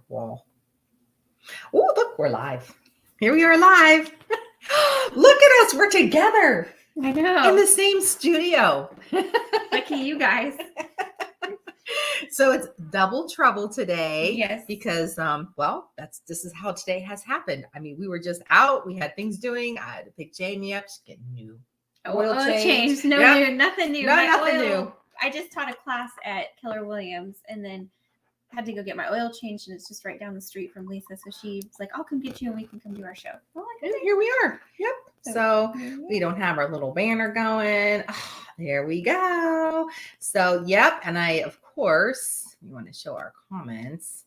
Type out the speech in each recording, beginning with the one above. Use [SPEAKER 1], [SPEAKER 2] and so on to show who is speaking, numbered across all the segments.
[SPEAKER 1] wall. Oh, look, we're live. Here we are live. Look at us. We're together
[SPEAKER 2] I
[SPEAKER 1] in
[SPEAKER 2] know.
[SPEAKER 1] the same studio.
[SPEAKER 2] Lucky you guys.
[SPEAKER 1] So it's double trouble today.
[SPEAKER 2] Yes.
[SPEAKER 1] Because this is how today has happened. I mean, we were just out. We had things doing. I had to pick Jamie up. She's getting new oil change.
[SPEAKER 2] No
[SPEAKER 1] Yep.
[SPEAKER 2] new, nothing new.
[SPEAKER 1] No,
[SPEAKER 2] My
[SPEAKER 1] nothing
[SPEAKER 2] oil,
[SPEAKER 1] new.
[SPEAKER 2] I just taught a class at Keller Williams and then had to go get my oil changed, and it's just right down the street from Lisa. So she's like, I'll come get you and we can come do our show.
[SPEAKER 1] Well, here we are. Yep. So we don't have our little banner going. Oh, there we go. So, yep. And I, of course, you want to show our comments.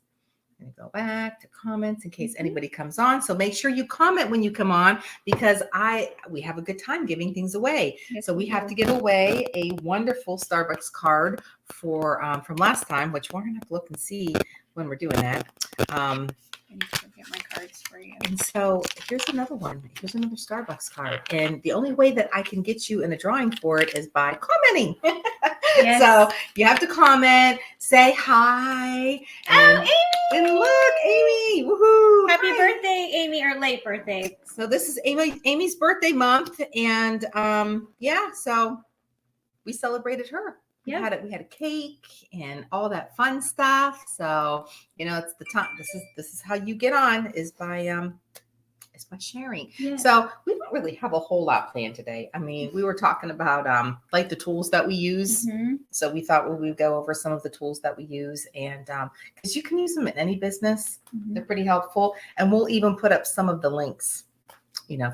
[SPEAKER 1] I'm going to go back to comments in case anybody comes on. So make sure you comment when you come on because we have a good time giving things away.
[SPEAKER 2] Yes,
[SPEAKER 1] so we have to give away a wonderful Starbucks card from last time, which we're going to have to look and see when we're doing that.
[SPEAKER 2] I need to get my cards for you.
[SPEAKER 1] And so here's another one. Here's another Starbucks card. And the only way that I can get you in a drawing for it is by commenting.
[SPEAKER 2] Yes.
[SPEAKER 1] So you have to comment, say hi. And, and look, Amy. Woohoo.
[SPEAKER 2] Happy birthday, Amy, or late birthday.
[SPEAKER 1] So this is Amy's birthday month. And so we celebrated her. We had a cake and all that fun stuff. So, it's the time. This is how you get on is by sharing. Yeah. So we don't really have a whole lot planned today. I mean, we were talking about like the tools that we use. Mm-hmm. So we thought we would go over some of the tools that we use, and because you can use them in any business, they're pretty helpful. And we'll even put up some of the links,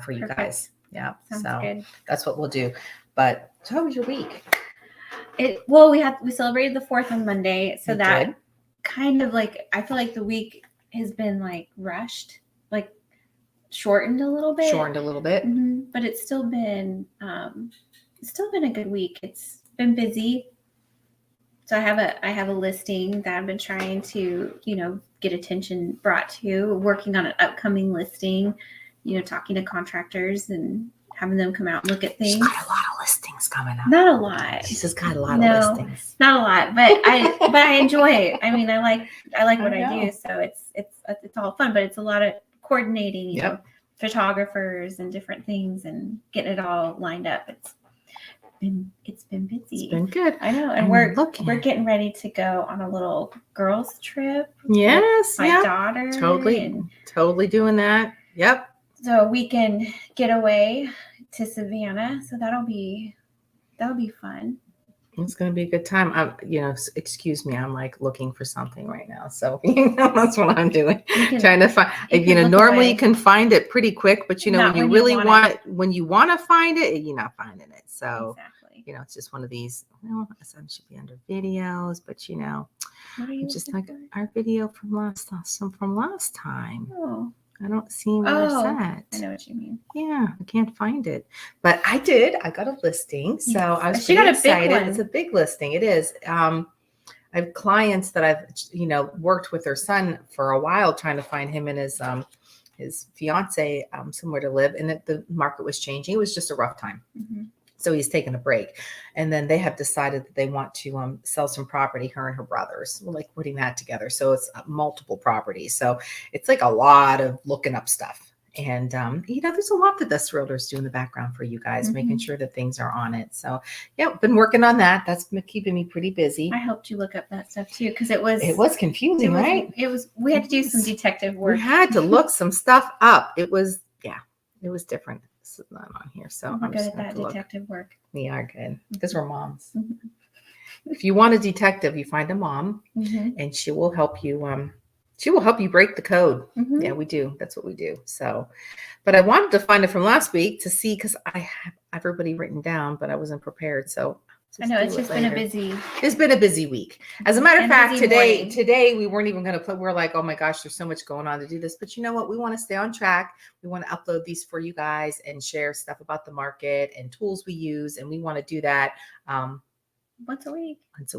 [SPEAKER 1] for you guys. Yeah.
[SPEAKER 2] Sounds
[SPEAKER 1] so
[SPEAKER 2] good.
[SPEAKER 1] That's what we'll do. But so how was your week?
[SPEAKER 2] We celebrated the 4th on Monday, so that kind of I feel like the week has been rushed, shortened a little bit. Mm-hmm. But it's still been a good week. It's been busy. So I have a listing that I've been trying to get attention brought to, working on an upcoming listing, talking to contractors and having them come out and look at things.
[SPEAKER 1] She's got a lot of listings coming up.
[SPEAKER 2] Not a lot.
[SPEAKER 1] She's just got a lot of listings.
[SPEAKER 2] Not a lot, but I enjoy it. I mean, I like what I do, so it's all fun, but it's a lot of coordinating, photographers and different things and getting it all lined up. It's been busy.
[SPEAKER 1] It's been good.
[SPEAKER 2] I know, and we're getting ready to go on a little girls trip.
[SPEAKER 1] Yes,
[SPEAKER 2] with my daughter.
[SPEAKER 1] Totally doing that. Yep.
[SPEAKER 2] So a weekend getaway to Savannah. So that'll be fun.
[SPEAKER 1] It's going to be a good time. Excuse me. I'm looking for something right now. So that's what I'm doing. Trying to find, normally you can find it pretty quick, but when you really when you want to find it, you're not finding it. So, it's just one of these, some should be under videos, but just like our video from last time.
[SPEAKER 2] Oh.
[SPEAKER 1] I don't see where it's at.
[SPEAKER 2] I know what you mean.
[SPEAKER 1] Yeah, I can't find it. But I did. I got a listing. So
[SPEAKER 2] yes.
[SPEAKER 1] I was pretty excited. It's a big listing. It is. I have clients that I've, worked with their son for a while trying to find him and his fiance somewhere to live. And the market was changing. It was just a rough time. Mm-hmm. So he's taking a break. And then they have decided that they want to sell some property, her and her brothers, putting that together. So it's multiple properties. So it's a lot of looking up stuff. And, there's a lot that us realtors do in the background for you guys, making sure that things are on it. So, been working on that. That's been keeping me pretty busy.
[SPEAKER 2] I helped you look up that stuff too, because it was
[SPEAKER 1] confusing, right?
[SPEAKER 2] We had to do some detective work.
[SPEAKER 1] We had to look some stuff up. It was different. Not on here, so
[SPEAKER 2] I'm good at that detective work.
[SPEAKER 1] We are good because we're moms. Mm-hmm. If you want a detective, you find a mom, and she will help you. She will help you break the code. Mm-hmm. Yeah, we do. That's what we do. So, but I wanted to find it from last week to see because I have everybody written down, but I wasn't prepared. So
[SPEAKER 2] I know it's just been a busy.
[SPEAKER 1] It's been a busy week. As a matter of fact, today we weren't even going to put. We're like, oh my gosh, there's so much going on to do this. But you know what? We want to stay on track. We want to upload these for you guys and share stuff about the market and tools we use, and we want to do that
[SPEAKER 2] once a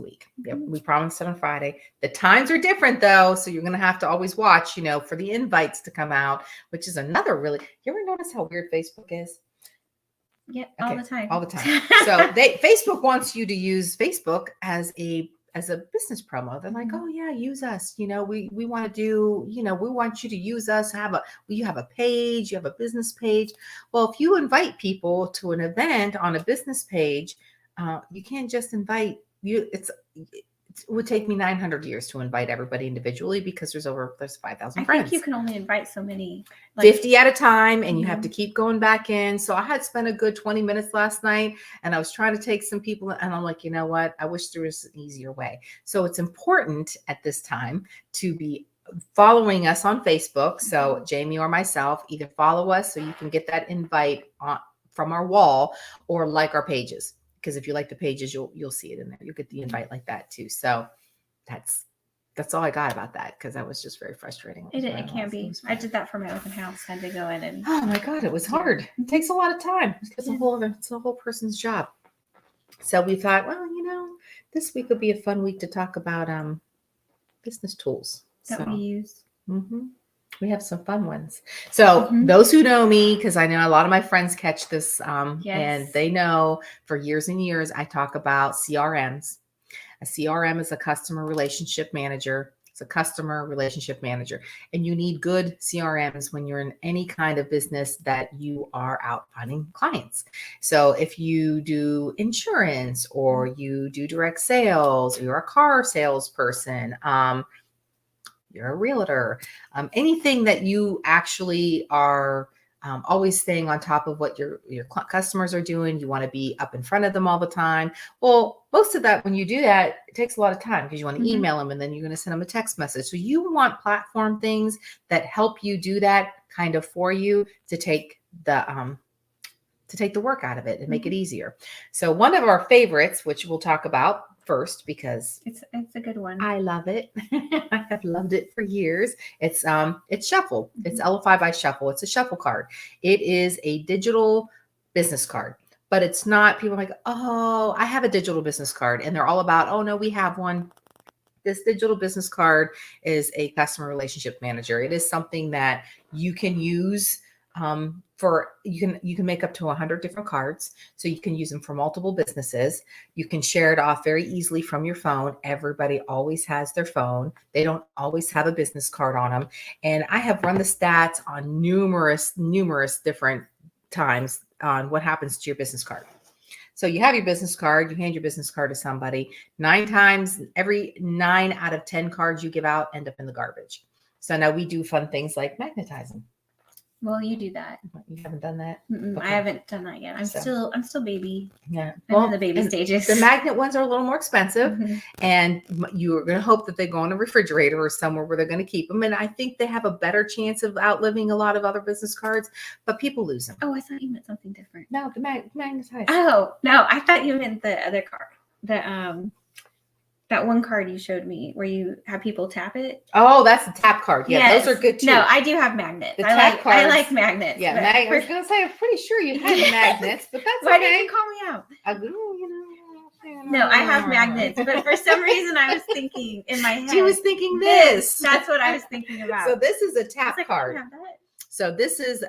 [SPEAKER 2] week.
[SPEAKER 1] Yep. We promised it on Friday. The times are different though, so you're going to have to always watch, for the invites to come out, which is another really. You ever notice how weird Facebook is?
[SPEAKER 2] Yeah, all the time.
[SPEAKER 1] So Facebook wants you to use Facebook as a as a business promo. They're like, oh yeah, use us. We want to do, we want you to use us. You have a page, you have a business page. Well, if you invite people to an event on a business page, you can't just invite you. It would take me 900 years to invite everybody individually because there's 5,000 friends.
[SPEAKER 2] I think you can only invite so many.
[SPEAKER 1] 50 at a time, and you have to keep going back in. So I had spent a good 20 minutes last night, and I was trying to take some people, and I'm like, you know what? I wish there was an easier way. So it's important at this time to be following us on Facebook. So Jamie or myself, either follow us so you can get that invite from our wall, or like our pages. Because if you like the pages, you'll see it in there. You'll get the invite like that too. So that's all I got about that, because that was just very frustrating.
[SPEAKER 2] It can be. I did that for my open house. I had to go in and.
[SPEAKER 1] Oh my God, it was hard. It takes a lot of time. It's a whole person's job. So we thought, well, this week would be a fun week to talk about business tools
[SPEAKER 2] that we use.
[SPEAKER 1] We have some fun ones. So those who know me, because I know a lot of my friends catch this, and they know for years and years, I talk about CRMs. A CRM is a customer relationship manager. It's a customer relationship manager. And you need good CRMs when you're in any kind of business that you are out finding clients. So if you do insurance, or you do direct sales, or you're a car salesperson, you're a realtor, anything that you actually are always staying on top of what your customers are doing. You want to be up in front of them all the time. Well, most of that, when you do that, it takes a lot of time, because you want to email them, and then you're going to send them a text message. So you want platform things that help you do that kind of for you, to take the work out of it and make it easier. So one of our favorites, which we'll talk about first, because
[SPEAKER 2] it's a good one.
[SPEAKER 1] I love it. I have loved it for years. It's Shuffle. It's LFI by Shuffle. It's a Shuffle card. It is a digital business card, but it's not. People are like, oh, I have a digital business card, and they're all about, oh no, we have one. This digital business card is a customer relationship manager. It is something that you can use you can make up to 100 different cards. So you can use them for multiple businesses. You can share it off very easily from your phone. Everybody always has their phone. They don't always have a business card on them. And I have run the stats on numerous different times on what happens to your business card. So you have your business card, you hand your business card to somebody. 9 times, every 9 out of 10 cards you give out end up in the garbage. So now we do fun things like magnetizing.
[SPEAKER 2] Well, you do that.
[SPEAKER 1] You haven't done that?
[SPEAKER 2] Okay. I haven't done that yet. I'm still baby.
[SPEAKER 1] Yeah.
[SPEAKER 2] I'm in the baby stages.
[SPEAKER 1] The magnet ones are a little more expensive, and you're going to hope that they go in a refrigerator or somewhere where they're going to keep them. And I think they have a better chance of outliving a lot of other business cards, but people lose them.
[SPEAKER 2] Oh, I thought you meant something different.
[SPEAKER 1] No, the magnetized.
[SPEAKER 2] Oh, no, I thought you meant the other card. That one card you showed me where you have people tap it.
[SPEAKER 1] Oh, that's a tap card. Yeah, yes. Those are good too.
[SPEAKER 2] No, I do have magnets. I like magnets.
[SPEAKER 1] Yeah, I was going to say, I'm pretty sure you had magnets, but that's
[SPEAKER 2] why did you call me out? No, I have magnets, but for some reason I was thinking in my head.
[SPEAKER 1] She was thinking this.
[SPEAKER 2] That's what I was thinking about.
[SPEAKER 1] So this is a tap card.
[SPEAKER 2] I don't have that.
[SPEAKER 1] So this is,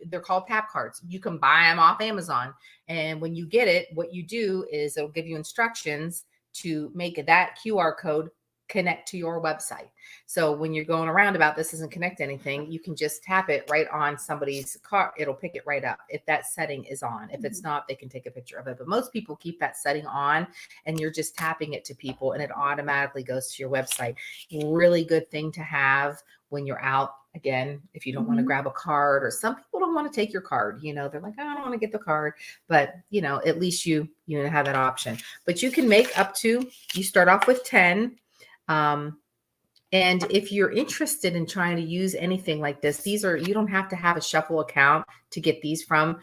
[SPEAKER 1] they're called tap cards. You can buy them off Amazon. And when you get it, what you do is it'll give you instructions to make that QR code connect to your website. So when you're going around about this doesn't connect to anything, you can just tap it right on somebody's car. It'll pick it right up if that setting is on. If it's not, they can take a picture of it. But most people keep that setting on, and you're just tapping it to people, and it automatically goes to your website. Really good thing to have when you're out. Again, if you don't want to grab a card, or some people don't want to take your card, they're like, I don't want to get the card, but at least you have that option. But you can make up to, you start off with 10. And if you're interested in trying to use anything like this, you don't have to have a Shuffle account to get these from.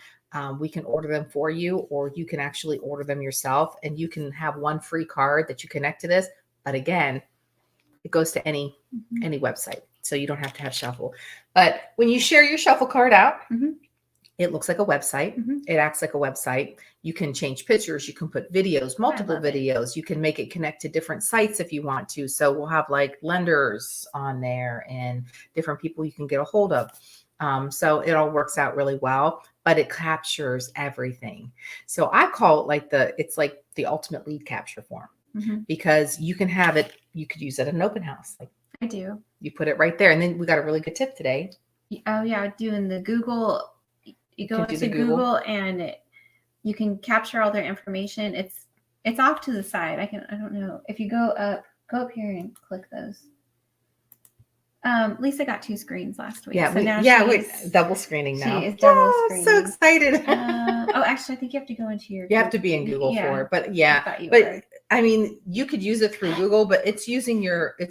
[SPEAKER 1] We can order them for you, or you can actually order them yourself, and you can have one free card that you connect to this. But again, it goes to any website. So you don't have to have Shuffle. But when you share your Shuffle card out, it looks like a website. It acts like a website. You can change pictures. You can put videos, multiple videos. You can make it connect to different sites if you want to. So we'll have like lenders on there and different people you can get a hold of. So it all works out really well, but it captures everything. So I call it it's like the ultimate lead capture form. because you can have it. You could use it at an open house. Like
[SPEAKER 2] I do.
[SPEAKER 1] You put it right there. And then we got a really good tip today.
[SPEAKER 2] Oh yeah. Doing the Google, you go into Google and you can capture all their information. It's off to the side. I don't know. If you go up here and click those. Lisa got 2 screens last week.
[SPEAKER 1] Yeah,
[SPEAKER 2] so
[SPEAKER 1] we're double screening now.
[SPEAKER 2] She is double screening.
[SPEAKER 1] So excited.
[SPEAKER 2] Actually, I think you have to go into your.
[SPEAKER 1] You have to be in Google for it, but I mean, you could use it through Google, but it's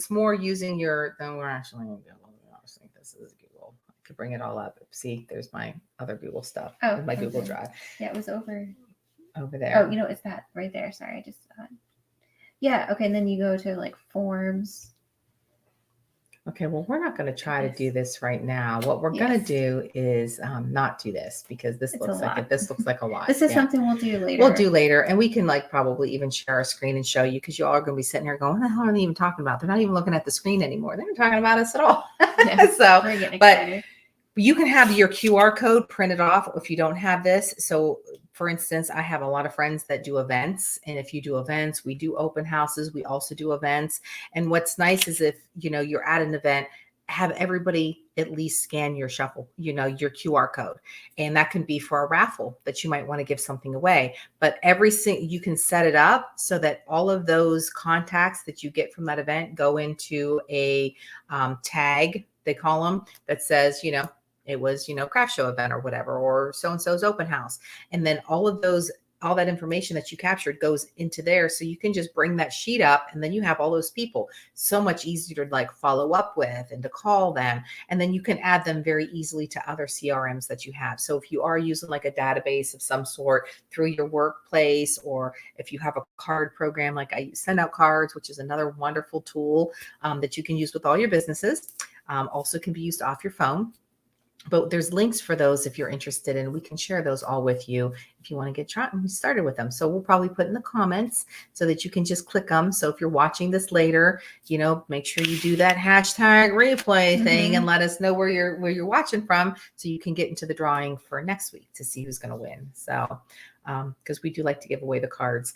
[SPEAKER 1] more using your. Then we're actually in Google. I think this is Google. I could bring it all up. See, there's my other Google stuff. My Google Drive.
[SPEAKER 2] Yeah, it was over
[SPEAKER 1] there.
[SPEAKER 2] Oh, it's that right there. Sorry, I just. Yeah. Okay. And then you go to like forms.
[SPEAKER 1] Okay, well, we're not going to try to do this right now. What we're going to do is not do this because this looks like a lot.
[SPEAKER 2] This is something we'll do later.
[SPEAKER 1] We'll do later, and we can probably even share our screen and show you because you all are going to be sitting here going, "What the hell are they even talking about? They're not even looking at the screen anymore. They're not talking about us at all." So,
[SPEAKER 2] we're getting
[SPEAKER 1] but
[SPEAKER 2] excited.
[SPEAKER 1] you can have your QR code printed off if you don't have this. So, for instance, I have a lot of friends that do events. And if you do events, we do open houses. We also do events. And what's nice is if, you're at an event, have everybody at least scan your your QR code. And that can be for a raffle that you might want to give something away. But you can set it up so that all of those contacts that you get from that event go into a tag, they call them, that says, it was, craft show event or whatever, or so-and-so's open house. And then all that information that you captured goes into there. So you can just bring that sheet up and then you have all those people. So much easier to follow up with and to call them. And then you can add them very easily to other CRMs that you have. So if you are using a database of some sort through your workplace, or if you have a card program, like I use Send Out Cards, which is another wonderful tool that you can use with all your businesses. Also can be used off your phone. But there's links for those if you're interested, and we can share those all with you if you want to get started with them. So we'll probably put in the comments so that you can just click them. So if you're watching this later, make sure you do that hashtag replay thing and let us know where you're watching from, so you can get into the drawing for next week to see who's going to win. So because we do like to give away the cards.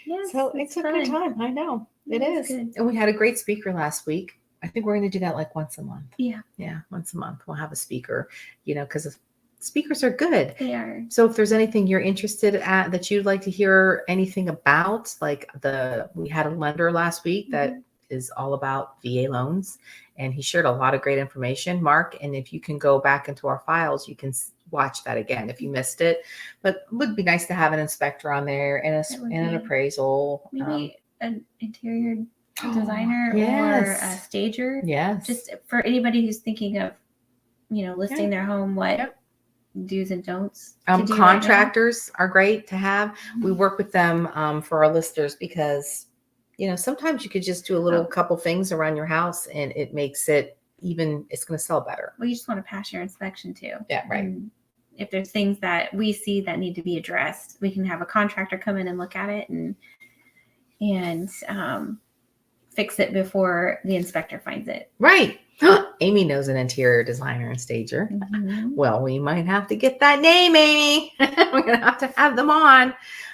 [SPEAKER 2] Yes,
[SPEAKER 1] so it's a good time. I know it is.
[SPEAKER 2] Good.
[SPEAKER 1] And we had a great speaker last week. I think we're going to do that once a month.
[SPEAKER 2] Yeah.
[SPEAKER 1] Yeah. Once a month we'll have a speaker, because speakers are good.
[SPEAKER 2] They are.
[SPEAKER 1] So if there's anything you're interested at that you'd like to hear anything about, we had a lender last week that is all about VA loans, and he shared a lot of great information, Mark. And if you can go back into our files, you can watch that again if you missed it. But it would be nice to have an inspector on there and an appraisal.
[SPEAKER 2] Maybe an interior designer or a stager.
[SPEAKER 1] Yes.
[SPEAKER 2] Just for anybody who's thinking of, listing their home, what do's and don'ts.
[SPEAKER 1] Contractors are great to have. We work with them for our listers because, sometimes you could just do a little couple things around your house and it makes it it's going to sell better.
[SPEAKER 2] Well, you just want to pass your inspection too.
[SPEAKER 1] Yeah, right.
[SPEAKER 2] And if there's things that we see that need to be addressed, we can have a contractor come in and look at it and fix it before the inspector finds it.
[SPEAKER 1] Right. Amy knows an interior designer and stager. Well, we might have to get that name, Amy. We're going to have them on.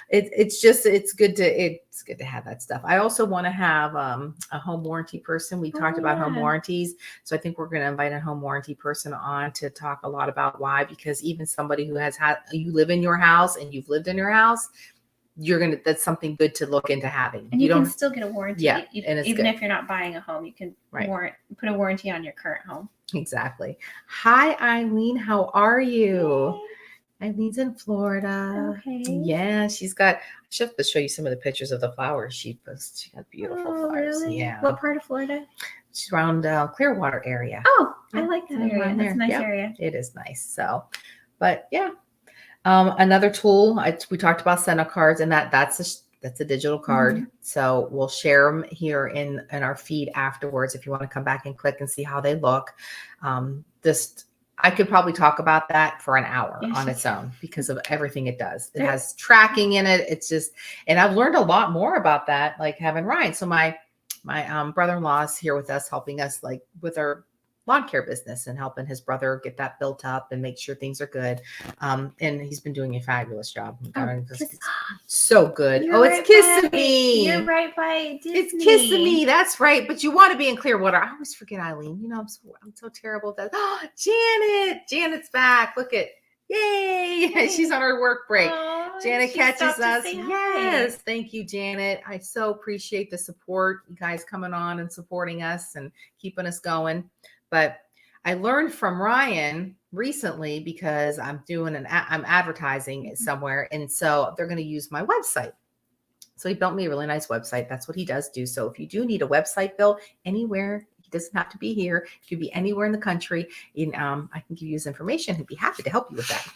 [SPEAKER 1] It's good to have that stuff. I also want to have a home warranty person. We talked about home warranties. So I think we're going to invite a home warranty person on to talk a lot about why, because even somebody who you live in your house and you've lived in your house, that's something good to look into having.
[SPEAKER 2] And you can still get a warranty.
[SPEAKER 1] Yeah,
[SPEAKER 2] even if you're not buying a home, you can put a warranty on your current home.
[SPEAKER 1] Exactly. Hi, Eileen. How are you? Hey. Eileen's in Florida.
[SPEAKER 2] Okay.
[SPEAKER 1] Yeah, I should have to show you some of the pictures of the flowers she posts. She got beautiful flowers.
[SPEAKER 2] Really?
[SPEAKER 1] Yeah.
[SPEAKER 2] What part of Florida?
[SPEAKER 1] She's around Clearwater area.
[SPEAKER 2] Oh, I like that area. That's a nice area.
[SPEAKER 1] It is nice. So, but yeah. Another tool, we talked about Send Out Cards, and that's a digital card. So we'll share them here in our feed afterwards if you want to come back and click and see how they look. I could probably talk about that for an hour on its own because of everything it does. It has tracking in it. It's just, and I've learned a lot more about that, like having Ryan. So my brother-in-law is here with us, helping us with our lawn care business and helping his brother get that built up and make sure things are good. And he's been doing a fabulous job. So good.
[SPEAKER 2] You're
[SPEAKER 1] it's kissing me.
[SPEAKER 2] You're right by Disney.
[SPEAKER 1] It's kissing me. That's right. But you want to be in Clearwater. I always forget Eileen. You know, I'm so terrible at that. Oh, Janet's back. Look at. Yay! She's on her work break. Janet catches us. Yes. Thank you, Janet. I so appreciate the support. You guys coming on and supporting us and keeping us going. But I learned from Ryan recently because I'm advertising somewhere. And so they're going to use my website. So he built me a really nice website. That's what he does do. So if you do need a website built anywhere, doesn't have to be here. It could be anywhere in the country. And I can give you his information. He'd be happy to help you with that.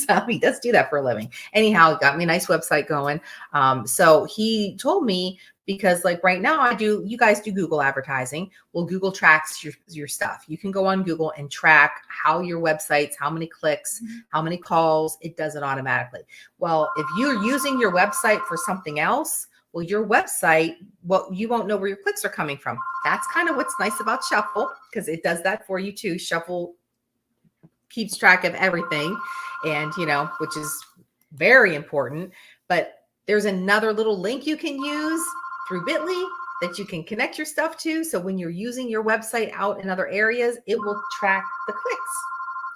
[SPEAKER 1] So he does do that for a living. Anyhow, got me a nice website going. So he told me, because like right now you guys do Google advertising. Well, Google tracks your stuff. You can go on Google and track how your websites, how many clicks, how many calls, it does it automatically. Well, if you're using your website for something else, well, your website, you won't know where your clicks are coming from. That's kind of what's nice about Shuffle, because it does that for you too. Shuffle keeps track of everything, and which is very important. But there's another little link you can use through Bitly that you can connect your stuff to. So when you're using your website out in other areas, it will track the clicks,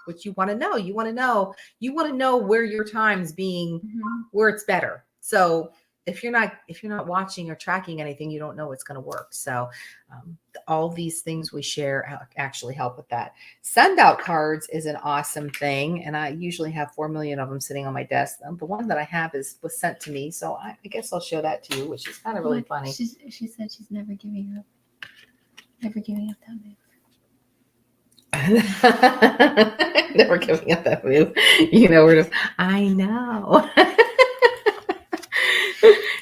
[SPEAKER 1] which you want to know. You want to know where your time's being, where it's better. So if you're not watching or tracking anything, you don't know what's going to work. So all these things we share actually help with that. Send out cards is an awesome thing. And I usually have 4 million of them sitting on my desk. The one that I have was sent to me. So I guess I'll show that to you, which is kind of really funny.
[SPEAKER 2] She said she's never giving up. Never giving up that move.
[SPEAKER 1] Never giving up that move. I know.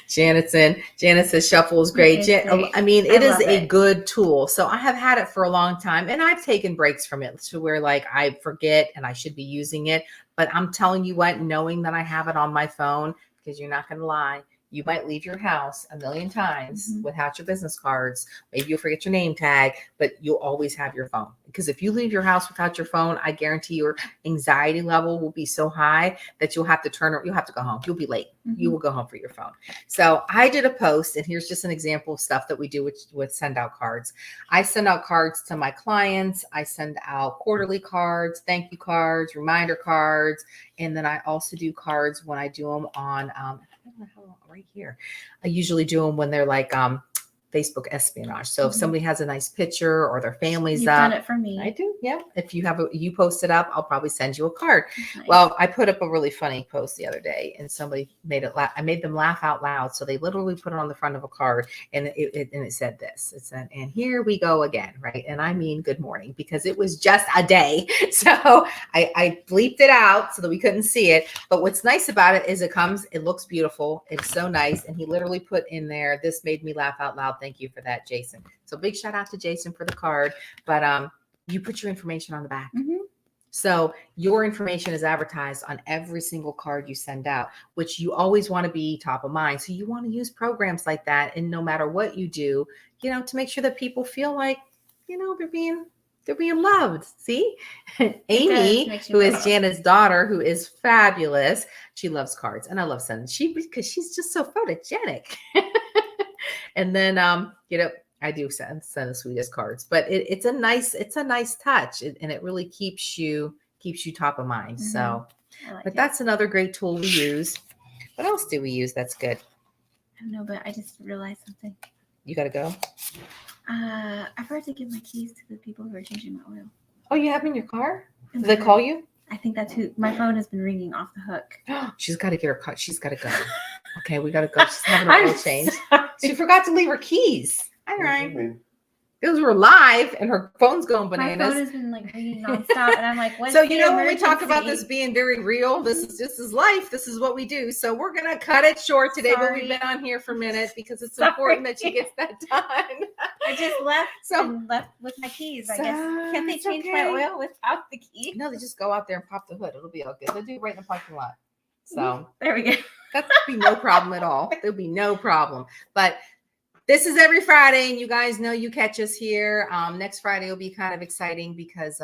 [SPEAKER 1] Janet says Shuffle is great. It is a good tool. So I have had it for a long time, and I've taken breaks from it to where like I forget and I should be using it. But I'm telling you what, knowing that I have it on my phone, because you're not going to lie, you might leave your house a million times without your business cards. Maybe you'll forget your name tag, but you'll always have your phone. Because if you leave your house without your phone, I guarantee your anxiety level will be so high that you'll have to go home. You'll be late. You will go home for your phone. So I did a post, and here's just an example of stuff that we do with send out cards. I send out cards to my clients. I send out quarterly cards, thank you cards, reminder cards. And then I also do cards when I do them on, right here. I usually do them when they're like Facebook espionage. So if somebody has a nice picture or their family's
[SPEAKER 2] You've done it for me.
[SPEAKER 1] I do. Yeah. If you post it up, I'll probably send you a card.
[SPEAKER 2] Nice.
[SPEAKER 1] Well, I put up a really funny post the other day, and somebody I made them laugh out loud. So they literally put it on the front of a card, and it said this. It said, "And here we go again," right? And I mean, good morning, because it was just a day. So I bleeped it out so that we couldn't see it. But what's nice about it is it looks beautiful. It's so nice. And he literally put in there, "This made me laugh out loud. Thank you for that, Jason." So big shout out to Jason for the card. But you put your information on the back. So your information is advertised on every single card you send out, which you always want to be top of mind. So you want to use programs like that. And no matter what you do, to make sure that people feel like, they're being loved. See, Amy, who is Janet's daughter, who is fabulous. She loves cards, and I love sending. Because she's just so photogenic. And then, I do send the sweetest cards, but it's a nice touch, and it really keeps you top of mind. So, that's another great tool we use. What else do we use? That's good.
[SPEAKER 2] I don't know, but I just realized something.
[SPEAKER 1] You got to go.
[SPEAKER 2] I forgot to give my keys to the people who are changing my oil.
[SPEAKER 1] Oh, you have them in your car? Did they call you?
[SPEAKER 2] I think that's who. My phone has been ringing off the hook.
[SPEAKER 1] She's got to get her car. She's got to go. Okay, we got to go. She's having an oil change. She forgot to leave her keys. All right. Those were live, and her phone's going bananas.
[SPEAKER 2] My phone has been like ringing nonstop, and I'm like, "What's
[SPEAKER 1] so when we talk about this being very real, this is life. This is what we do. So we're gonna cut it short today, but we've been on here for a minute because it's important that she gets that done.
[SPEAKER 2] I just left with my keys. I guess can't they change my oil without the key?
[SPEAKER 1] No, they just go out there and pop the hood. It'll be all good. They'll do it right in the parking lot. So
[SPEAKER 2] there we go.
[SPEAKER 1] That'll be no problem at all. There'll be no problem. But this is every Friday, and you guys know you catch us here. Next Friday will be kind of exciting because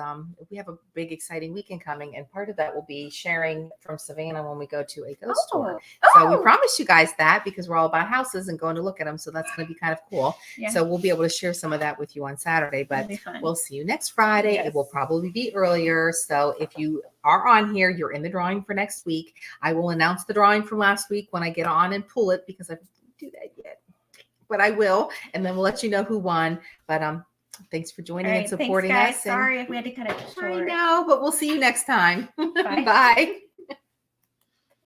[SPEAKER 1] we have a big, exciting weekend coming, and part of that will be sharing from Savannah when we go to a ghost tour. So we promised you guys that because we're all about houses and going to look at them. So that's going to be kind of cool. Yeah. So we'll be able to share some of that with you on Saturday, but we'll see you next Friday. Yes. It will probably be earlier. So if you are on here, you're in the drawing for next week. I will announce the drawing from last week when I get on and pull it because I didn't do that yet. But I will, and then we'll let you know who won. But thanks for joining and supporting us.
[SPEAKER 2] Sorry if we had to cut it short.
[SPEAKER 1] I know, but we'll see you next time. Bye. Bye.